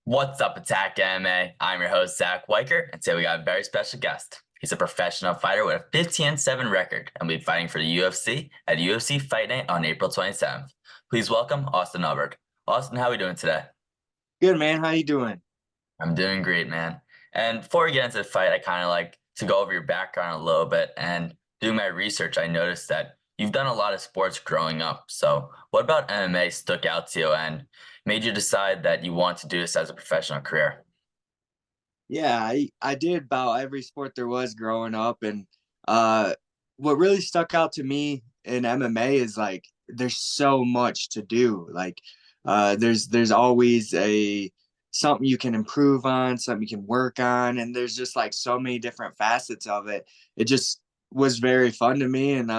What's up, Attack MMA? I'm your host, Zach Weicker, and today we got a very special guest. He's a professional fighter with a 15-7 record and will be fighting for the UFC at UFC Fight Night on April 27th. Please welcome Austin Hubbard. Austin, how are we doing today? Good, man. How you doing? I'm doing great, man. And before we get into the fight, I kind of like to go over your background a little bit. And doing my research, I noticed that you've done a lot of sports growing up. So what about MMA stuck out to you and made you decide that you want to do this as a professional career? Yeah, I did about every sport there was growing up, and uh, what really stuck out to me in MMA is like there's so much to do. Like, there's always a something you can improve on, something you can work on, and there's just like so many different facets of it. It just was very fun to me, and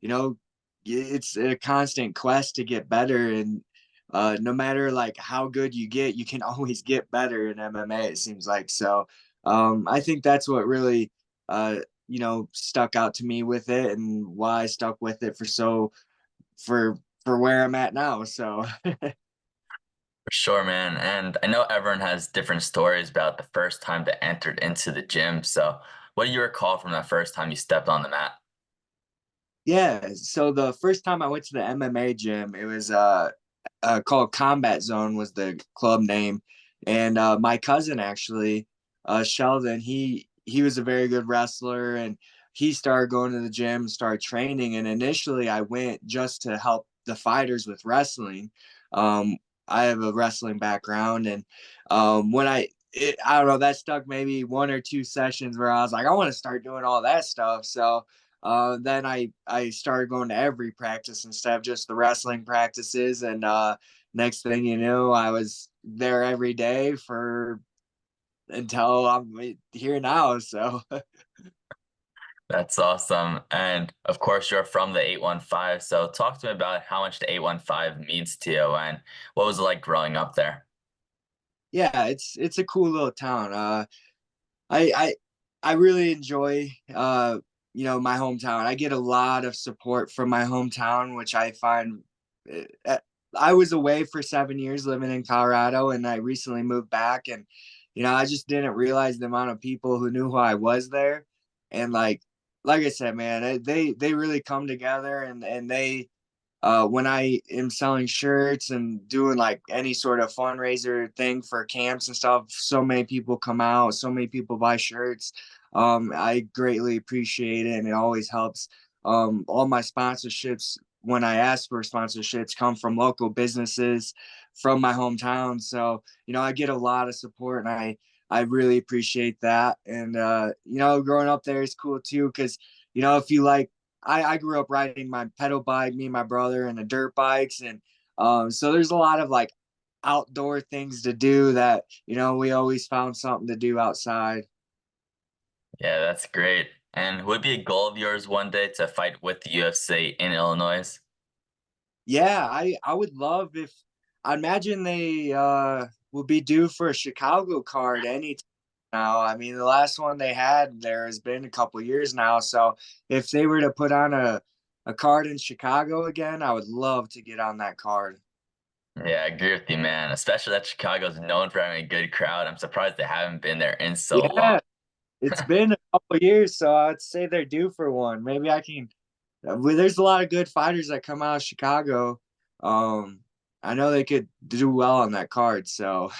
you know, it's a constant quest to get better, and no matter like how good you get, you can always get better in MMA. It seems like so. I think that's what really, stuck out to me with it, and why I stuck with it for where I'm at now. So For sure, man. And I know everyone has different stories about the first time they entered into the gym. So what do you recall from that first time you stepped on the mat? yeah. So the first time I went to the MMA gym, it was called Combat Zone was the club name, and my cousin actually, Sheldon, he was a very good wrestler, and he started going to the gym, started training, and initially I went just to help the fighters with wrestling. Um, I have a wrestling background, and I don't know, that stuck maybe one or two sessions where I was like, I want to start doing all that stuff. So then I started going to every practice instead of just the wrestling practices, and next thing you know, I was there every day for until I'm here now. So That's awesome. And of course, you're from the 815. So talk to me about how much the 815 means to you and what was it like growing up there? yeah, it's a cool little town. I I I really enjoy my hometown. I get a lot of support from my hometown, which I find. uh, I was away for 7 years living in Colorado, and I recently moved back, and I just didn't realize the amount of people who knew who I was there, and like I said, man, they really come together, and they when I am selling shirts and doing like any sort of fundraiser thing for camps and stuff, so many people come out, so many people buy shirts. I greatly appreciate it, and it always helps. All my sponsorships, when I ask for sponsorships, come from local businesses from my hometown. So, I get a lot of support, and I really appreciate that. And, growing up there is cool too, because, if you like, I grew up riding my pedal bike, me and my brother, and the dirt bikes, and so there's a lot of like outdoor things to do that we always found something to do outside. Yeah, that's great. And would it be a goal of yours one day to fight with the UFC in Illinois? Yeah, I would love if I imagine they would be due for a Chicago card any time now. I mean, the last one they had there has been a couple years now, so if they were to put on a card in Chicago again, I would love to get on that card. Yeah, I agree with you, man. Especially that Chicago's known for having a good crowd. I'm surprised they haven't been there in so long. Yeah, it's been a couple years, so I'd say they're due for one. Maybe I can. Well, there's a lot of good fighters that come out of Chicago. Um, I know they could do well on that card. So,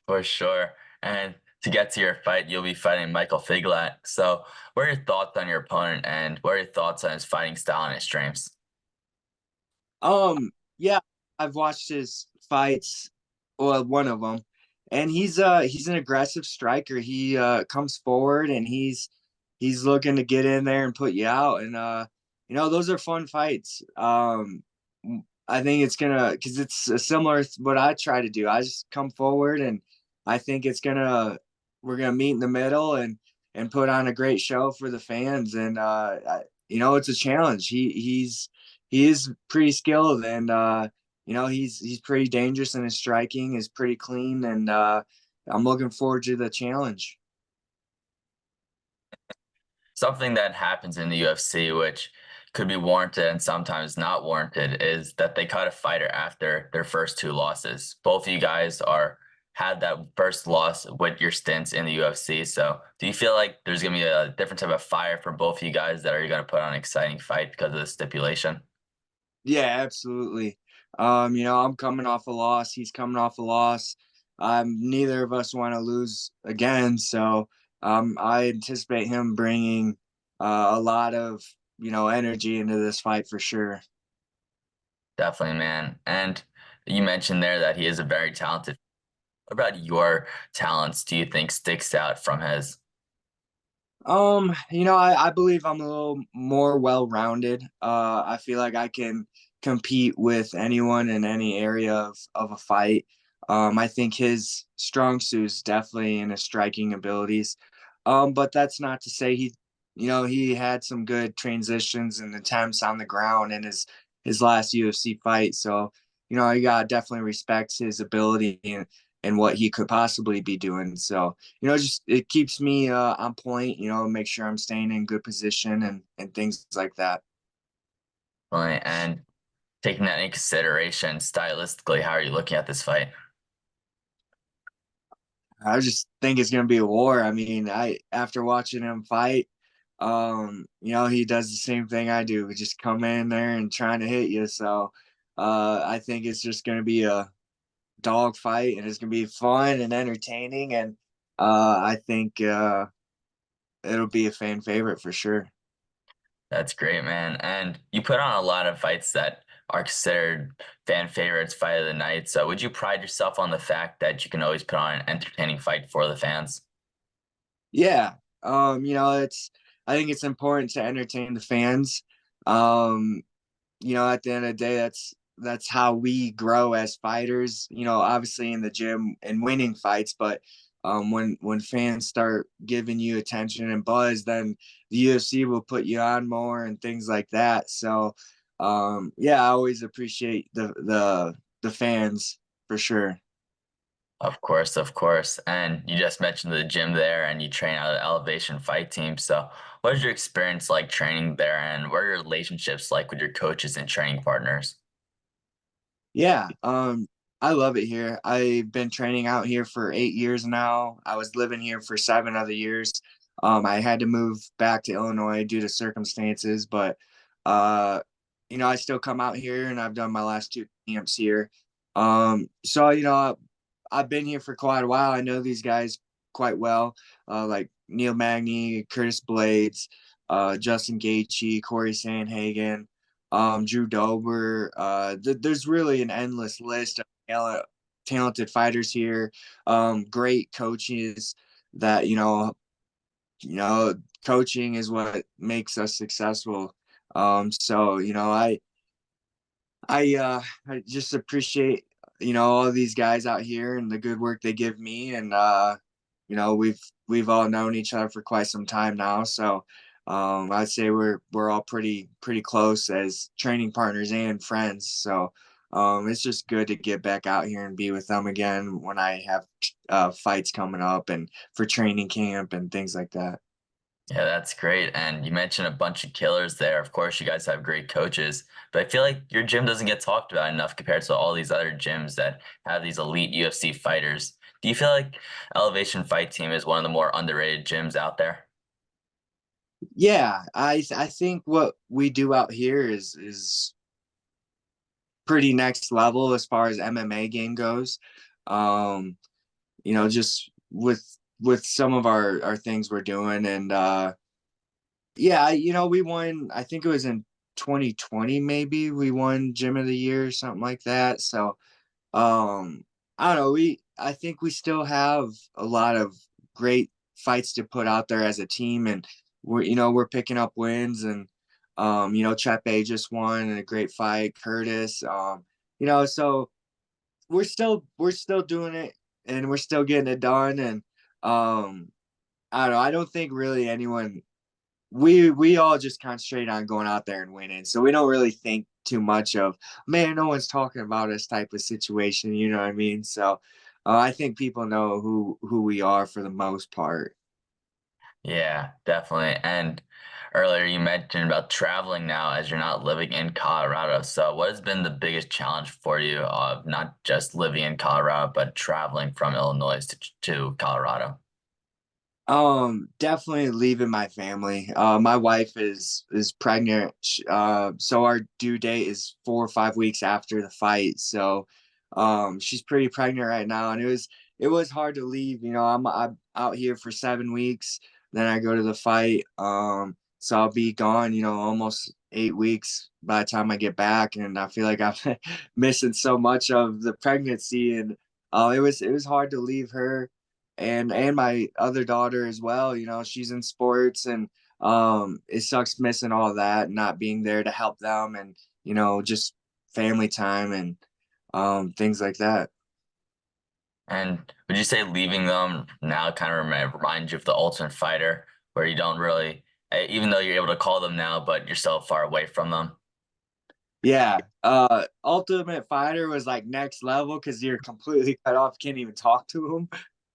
For sure. And to get to your fight, you'll be fighting Michal Figlak. So, what are your thoughts on your opponent, and what are your thoughts on his fighting style and his strengths? yeah, I've watched his fights, well, one of them, and he's an aggressive striker. He comes forward, and he's looking to get in there and put you out, and those are fun fights. I think it's gonna because it's a similar what I try to do. I just come forward, and I think we're gonna meet in the middle and put on a great show for the fans. And it's a challenge. He is pretty skilled, and he's pretty dangerous, and his striking is pretty clean. And I'm looking forward to the challenge. Something that happens in the UFC, which could be warranted and sometimes not warranted is that they cut a fighter after their first two losses. Both of you guys are had that first loss with your stints in the UFC. So do you feel like there's gonna be a different type of fire for both of you guys that are gonna put on an exciting fight because of the stipulation? Yeah, absolutely. I'm coming off a loss. He's coming off a loss. Neither of us want to lose again. So I anticipate him bringing a lot of energy into this fight for sure. Definitely, man. And you mentioned there that he is a very talented. What about your talents do you think sticks out from his? I believe I'm a little more well-rounded. I feel like I can compete with anyone in any area of a fight. I think his strong suit is definitely in his striking abilities. But that's not to say he had some good transitions and attempts on the ground in his last UFC fight. So, you got definitely respect his ability and what he could possibly be doing. So, just it keeps me on point, make sure I'm staying in good position and things like that. Right. And taking that into consideration, stylistically, how are you looking at this fight? I just think it's gonna be a war. I mean, I after watching him fight, he does the same thing I do. We just come in there and trying to hit you. So I think it's just gonna be a dog fight and it's gonna be fun and entertaining and I think it'll be a fan favorite for sure. That's great, man. And you put on a lot of fights that are considered fan favorites, fight of the night. So would you pride yourself on the fact that you can always put on an entertaining fight for the fans? Yeah. It's I think it's important to entertain the fans. Um, at the end of the day, that's how we grow as fighters, obviously in the gym and winning fights, but when fans start giving you attention and buzz, then the UFC will put you on more and things like that. So yeah, I always appreciate the fans for sure. Of course, of course. And you just mentioned the gym there and you train out of the Elevation Fight Team. So what is your experience like training there and what are your relationships like with your coaches and training partners? Yeah, I love it here. I've been training out here for 8 years now. I was living here for 7 other years. I had to move back to Illinois due to circumstances, but uh, I still come out here and I've done my last two camps here. So I've been here for quite a while. I know these guys quite well, like Neil Magny, Curtis Blades, Justin Gaethje, Corey Sandhagen, Drew Dober. There's really an endless list of talented fighters here. Great coaches that you know, coaching is what makes us successful. So I just appreciate all these guys out here and the good work they give me and we've all known each other for quite some time now, so I'd say we're all pretty close as training partners and friends. So it's just good to get back out here and be with them again when I have fights coming up and for training camp and things like that. Yeah, that's great. And you mentioned a bunch of killers there. Of course, you guys have great coaches, but I feel like your gym doesn't get talked about enough compared to all these other gyms that have these elite UFC fighters. Do you feel like Elevation Fight Team is one of the more underrated gyms out there? Yeah, I think what we do out here is pretty next level as far as MMA game goes. Um, just with some of our things we're doing and yeah, we won, I think it was in 2020 maybe we won gym of the year or something like that. So I don't know, I think we still have a lot of great fights to put out there as a team and we're picking up wins and Chepe just won in a great fight, Curtis. So we're still doing it and we're still getting it done and I don't know, I don't think really anyone we all just concentrate on going out there and winning. So we don't really think too much of, man, no one's talking about this type of situation, you know what I mean? So I think people know who we are for the most part. Yeah, definitely. And earlier you mentioned about traveling now as you're not living in Colorado. So what has been the biggest challenge for you of not just living in Colorado, but traveling from Illinois to Colorado? Definitely leaving my family. My wife is pregnant. So our due date is 4 or 5 weeks after the fight. So, she's pretty pregnant right now, and it was hard to leave. I'm out here for 7 weeks, then I go to the fight. So I'll be gone. Almost 8 weeks by the time I get back, and I feel like I'm missing so much of the pregnancy, and it was hard to leave her and my other daughter as well. She's in sports, and it sucks missing all that and not being there to help them, and just family time and things like that. And would you say leaving them now kind of reminds you of the Ultimate Fighter, where you don't really, even though you're able to call them now, but you're so far away from them? Yeah, Ultimate Fighter was like next level because you're completely cut off, can't even talk to them.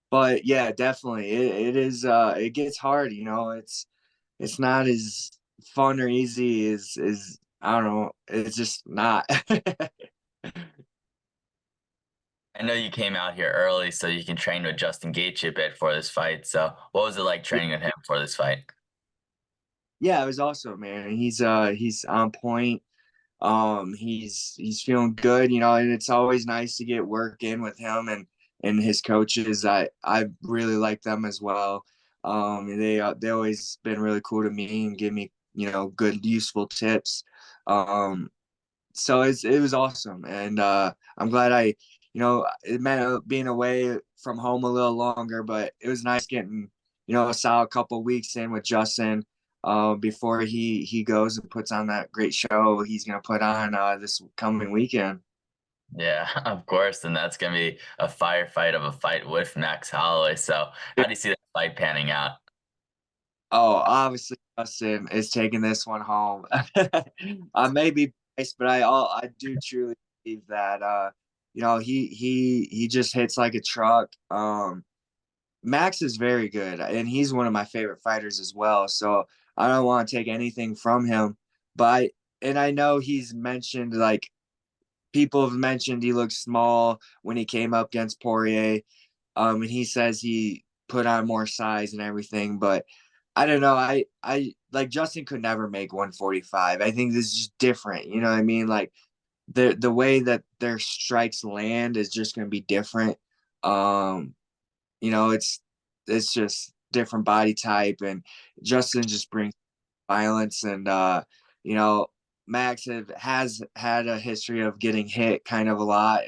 But yeah, definitely, it is. It gets hard. It's not as fun or easy as I don't know. It's just not. I know you came out here early so you can train with Justin Gaethje a bit for this fight. So what was it like training with him for this fight? Yeah, it was awesome, man. He's on point. He's feeling good, and it's always nice to get work in with him and his coaches. I really like them as well. They always been really cool to me and give me good useful tips. Um, so it was awesome, and I'm glad it meant being away from home a little longer, but it was nice getting a solid couple weeks in with Justin before he goes and puts on that great show he's gonna put on this coming weekend. Yeah, of course. And that's going to be a firefight of a fight with Max Holloway. So how do you see that fight panning out? Oh, obviously Justin is taking this one home. I may be biased, but I do truly believe that he just hits like a truck. Max is very good, and he's one of my favorite fighters as well. So I don't want to take anything from him, but I know he's mentioned, like, people have mentioned he looked small when he came up against Poirier. And he says he put on more size and everything, but I don't know. I like Justin could never make 145. I think this is just different. You know what I mean? Like the way that their strikes land is just going to be different. Um, it's just different body type, and Justin just brings violence, and you know has had a history of getting hit kind of a lot,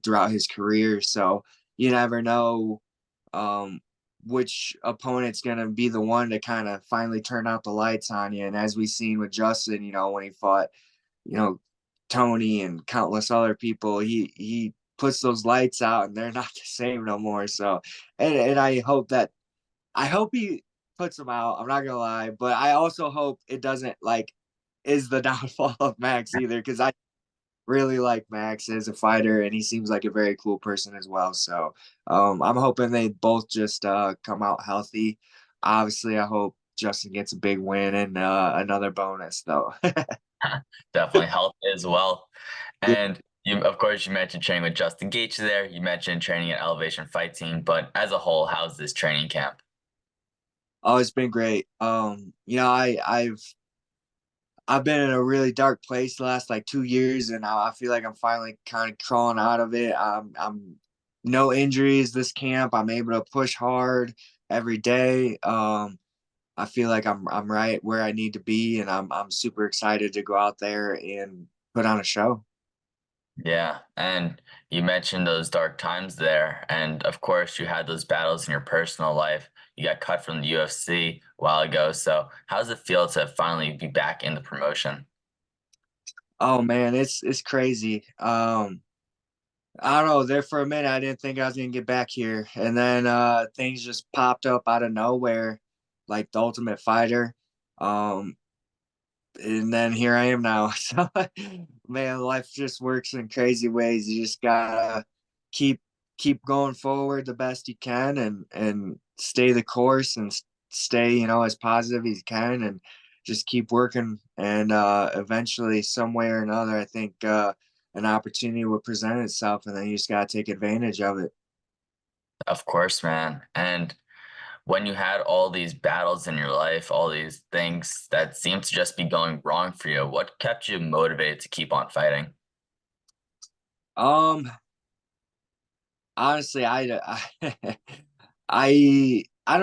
throughout his career. So you never know um which opponent's gonna be the one to kind of finally turn out the lights on you. And as we seen with Justin, when he fought you know Tony and countless other people, he puts those lights out and they're not the same no more. So and I hope he puts them out. I'm not gonna lie, but I also hope it doesn't like is the downfall of Max either, because I really like Max as a fighter, and he seems like a very cool person as well. So I'm hoping they both just come out healthy. Obviously, I hope Justin gets a big win and another bonus though. Definitely health as well. Yeah. And of course, you mentioned training with Justin Gaethje there. You mentioned training at Elevation Fight Team, but as a whole, how's this training camp? Oh, it's been great. I've been in a really dark place the last like 2 years, and I feel like I'm finally kind of crawling out of it. I'm no injuries this camp. I'm able to push hard every day. I feel like I'm right where I need to be, and I'm super excited to go out there and put on a show. Yeah, and you mentioned those dark times there, and of course, you had those battles in your personal life. You got cut from the UFC a while ago, so how does it feel to finally be back in the promotion? Oh man, it's crazy. I don't know. There for a minute, I didn't think I was gonna get back here, and then things just popped up out of nowhere, like the Ultimate Fighter. Um, and then here I am now. So, man, life just works in crazy ways. You just gotta keep keep going forward the best you can, and stay the course, and stay, as positive as you can and just keep working. And eventually, some way or another, I think an opportunity will present itself, and then you just got to take advantage of it. Of course, man. And when you had all these battles in your life, all these things that seem to just be going wrong for you, what kept you motivated to keep on fighting? Um, Honestly, I don't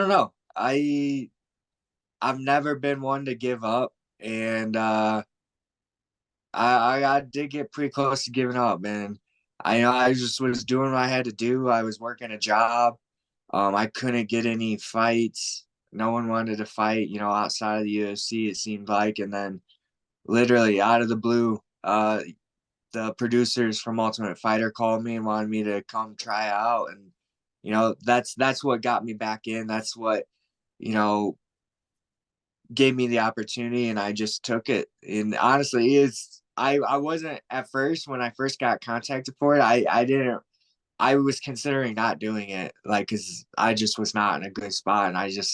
know. I've never been one to give up, and I did get pretty close to giving up, man. I just was doing what I had to do. I was working a job. I couldn't get any fights. No one wanted to fight, outside of the UFC, it seemed like. And then literally out of the blue, the producers from Ultimate Fighter called me and wanted me to come try out. And, that's what got me back in. That's what, you know, gave me the opportunity, and I just took it. And honestly, I wasn't at first when I first got contacted for it. I didn't. I was considering not doing it, like, because I just was not in a good spot, and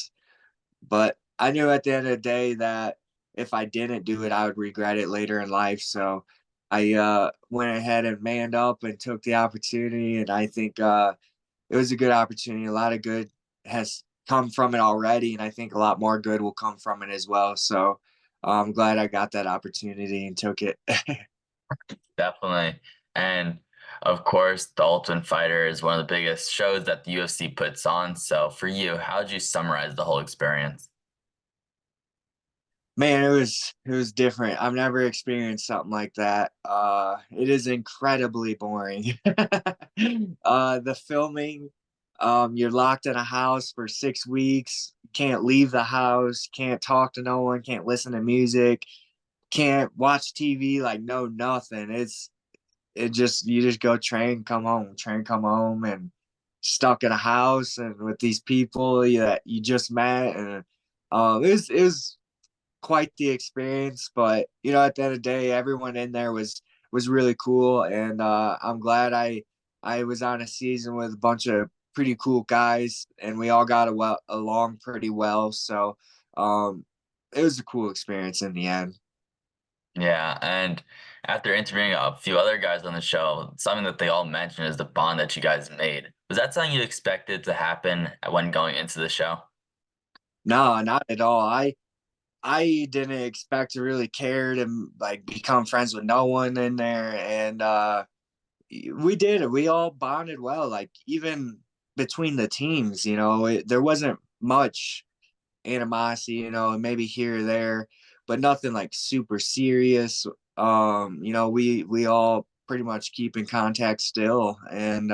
but I knew at the end of the day that if I didn't do it, I would regret it later in life. So I went ahead and manned up and took the opportunity, and I think it was a good opportunity. A lot of good has come from it already, and I think a lot more good will come from it as well. So I'm glad I got that opportunity and took it. Definitely. And of course, The Ultimate Fighter is one of the biggest shows that the UFC puts on. So for you, how would you summarize the whole experience? Man, it was different. I've never experienced something like that. It is incredibly boring. The filming, you're locked in a house for 6 weeks, can't leave the house, can't talk to no one, can't listen to music, can't watch TV, like no nothing. It just you just go train, come home, and stuck in a house and with these people that you just met. And it was quite the experience. But at the end of the day, everyone in there was really cool, and I'm glad I was on a season with a bunch of pretty cool guys, and we all got along pretty well. So um, it was a cool experience in the end. Yeah, and after interviewing a few other guys on the show, something that they all mentioned is the bond that you guys made. Was that something you expected to happen when going into the show? No, not at all. I didn't expect to really care to like become friends with no one in there, and we did it. We all bonded well. Like even between the teams, there wasn't much animosity, maybe here or there, but nothing like super serious. We all pretty much keep in contact still, and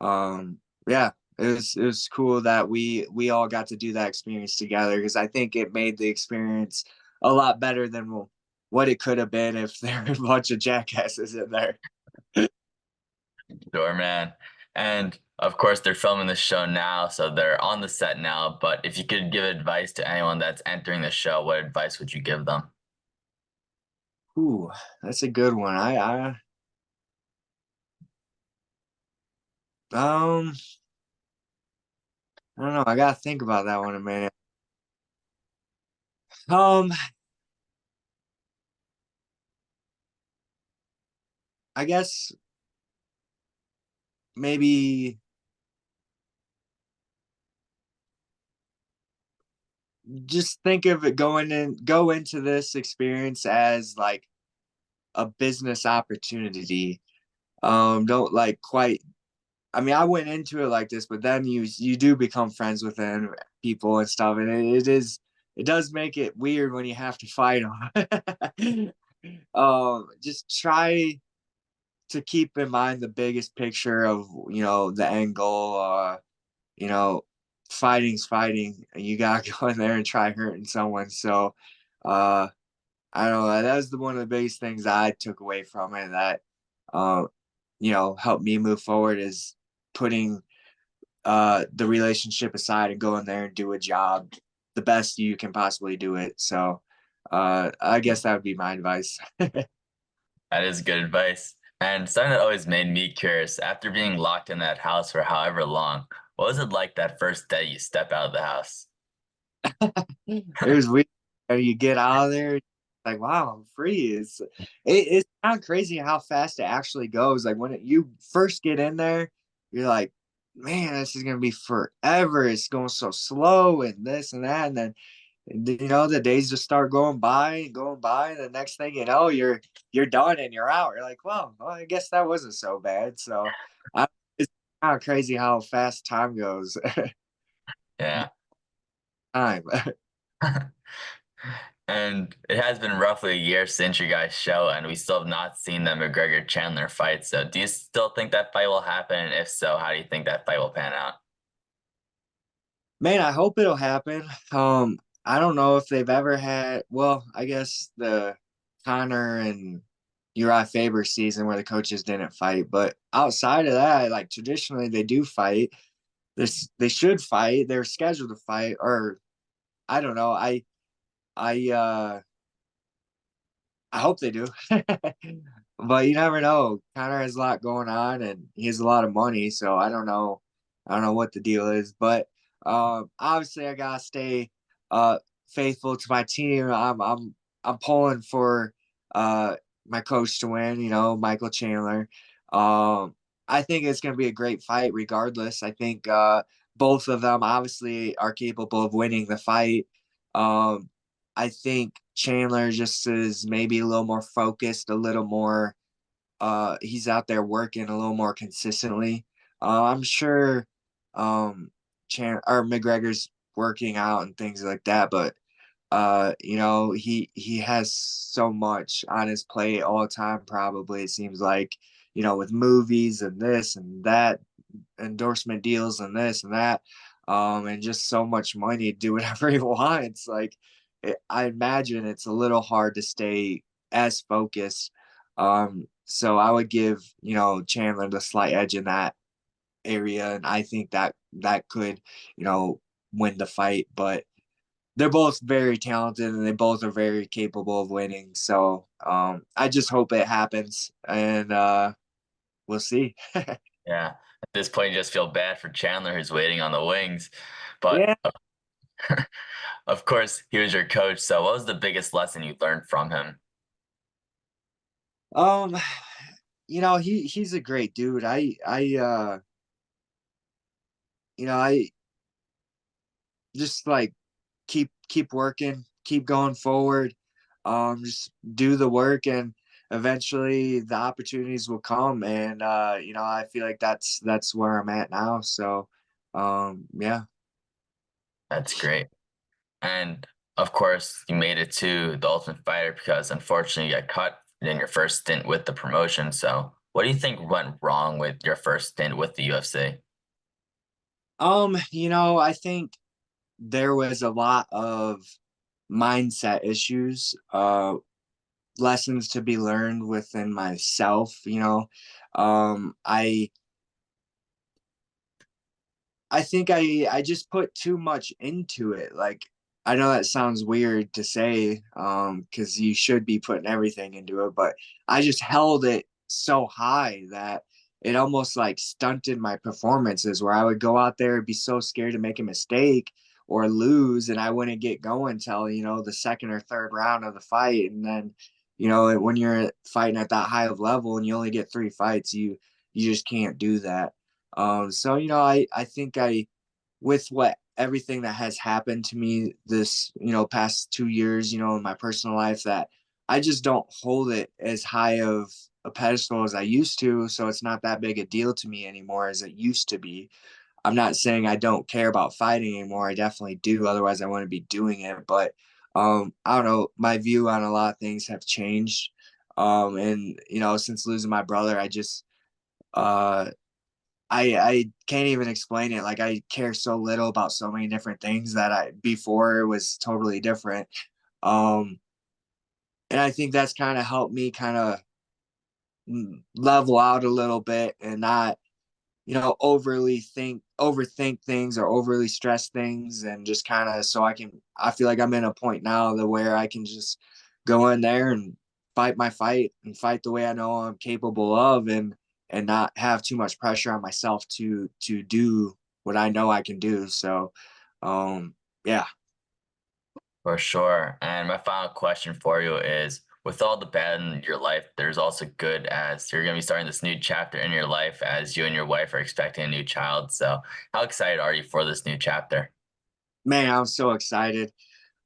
um, yeah, it was cool that we all got to do that experience together, because I think it made the experience a lot better than what it could have been if there were a bunch of jackasses in there. Sure, man. And of course, they're filming the show now, so they're on the set now. But if you could give advice to anyone that's entering the show, what advice would you give them? Ooh, that's a good one. Um I don't know. I gotta think about that one a minute. Um, I guess maybe just think of it go into this experience as like a business opportunity. Don't like quite. I mean, I went into it like this, but then you do become friends with them people and stuff, and it does make it weird when you have to fight them. Just try to keep in mind the biggest picture of the end goal. You know, Fighting's fighting, and you gotta go in there and try hurting someone. So, uh, I don't know. That was one of the biggest things I took away from it. That, uh, helped me move forward is putting the relationship aside and go in there and do a job the best you can possibly do it. So, I guess that would be my advice. That is good advice. And something that always made me curious, after being locked in that house for however long, what was it like that first day you step out of the house? It was weird. And you get out of there, like, wow, I'm free. It's kind of crazy how fast it actually goes. Like when you first get in there, you're like, man, this is gonna be forever. It's going so slow and this and that, and then the days just start going by, and the next thing you know, you're done and you're out. You're like, well, I guess that wasn't so bad. So it's kind of crazy how fast time goes. Yeah. Time. And it has been roughly a year since your guys' show, and we still have not seen the McGregor Chandler fight. So, do you still think that fight will happen? And if so, how do you think that fight will pan out? Man, I hope it'll happen. I don't know if they've ever had. Well, I guess the Connor and Uriah Faber season where the coaches didn't fight, but outside of that, like traditionally they do fight. They should fight. They're scheduled to fight, or I don't know. I I hope they do. But you never know. Connor has a lot going on and he has a lot of money, so I don't know. I don't know what the deal is, but obviously I gotta stay uh faithful to my team. I'm pulling for uh my coach to win, Michael Chandler. Um I think it's gonna be a great fight regardless. I think both of them obviously are capable of winning the fight. Um I think Chandler just is maybe a little more focused, a little more he's out there working a little more consistently. I'm sure McGregor's working out and things like that, but he has so much on his plate all the time, probably it seems like, with movies and this and that, endorsement deals and this and that, and just so much money to do whatever he wants. Like, I imagine it's a little hard to stay as focused. So I would give Chandler the slight edge in that area, and I think that could win the fight. But they're both very talented, and they both are very capable of winning. So I just hope it happens, and we'll see. Yeah. At this point, you just feel bad for Chandler who's waiting on the wings. But Yeah. of course, he was your coach. So, what was the biggest lesson you learned from him? Um, he's a great dude. I just like keep working, keep going forward. Just do the work, and eventually the opportunities will come. And I feel like that's where I'm at now. So, yeah. That's great. And of course, you made it to the Ultimate Fighter because unfortunately you got cut in your first stint with the promotion. So, what do you think went wrong with your first stint with the UFC? I think there was a lot of mindset issues, lessons to be learned within myself. Um, I I think I just put too much into it. Like, I know that sounds weird to say, because you should be putting everything into it, but I just held it so high that it almost like stunted my performances, where I would go out there and be so scared to make a mistake or lose, and I wouldn't get going till, the second or third round of the fight. And then, when you're fighting at that high of level and you only get 3 fights, you just can't do that. So I think with what everything that has happened to me this past 2 years, in my personal life, that I just don't hold it as high of a pedestal as I used to. So it's not that big a deal to me anymore as it used to be. I'm not saying I don't care about fighting anymore. I definitely do. Otherwise, I wouldn't be doing it. But I don't know. My view on a lot of things have changed. And since losing my brother, I just uh I can't even explain it. Like, I care so little about so many different things that I before it was totally different. Um, and I think that's kind of helped me kind of level out a little bit and not, overthink things or overly stress things, and just kind of I feel like I'm in a point now that where I can just go in there and fight my fight and fight the way I know I'm capable of, and not have too much pressure on myself to do what I know I can do. So, yeah. For sure. And my final question for you is, with all the bad in your life, there's also good, as you're going to be starting this new chapter in your life as you and your wife are expecting a new child. So how excited are you for this new chapter? Man, I'm so excited.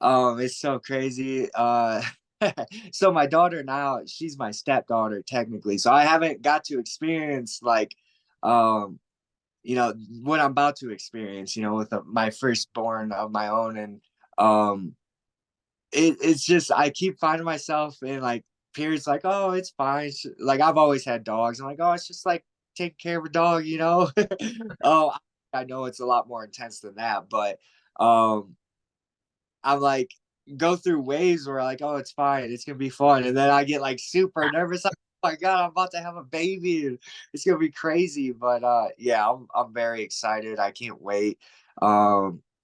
It's so crazy. So my daughter now, she's my stepdaughter technically. So I haven't got to experience like, um, you know, what I'm about to experience, with my firstborn of my own. And um, it's just, I keep finding myself in like periods like, oh, it's fine. Like I've always had dogs. I'm like, oh, it's just like taking care of a dog. Oh, I know it's a lot more intense than that, but um, I'm like go through waves where like, oh, it's fine, it's gonna be fun, and then I get like super nervous. Like, oh my god, I'm about to have a baby, and it's gonna be crazy. But yeah, I'm very excited. I can't wait.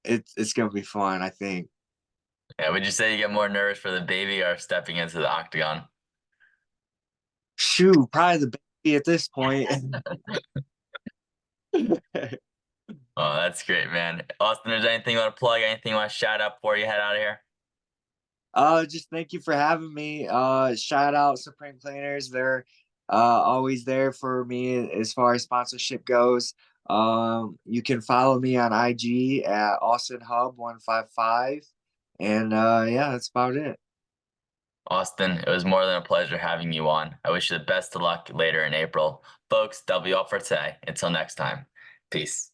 It's gonna be fun. I think. Yeah, would you say you get more nervous for the baby or stepping into the octagon? Shoot, probably the baby at this point. Oh, that's great, man. Austin, is there anything you want to plug? Anything you want to shout out before you head out of here? Just thank you for having me. Shout out Supreme Cleaners. They're always there for me as far as sponsorship goes. You can follow me on IG at Austin Hub 155. And yeah, that's about it. Austin, it was more than a pleasure having you on. I wish you the best of luck later in April. Folks, that'll be all for today. Until next time, peace.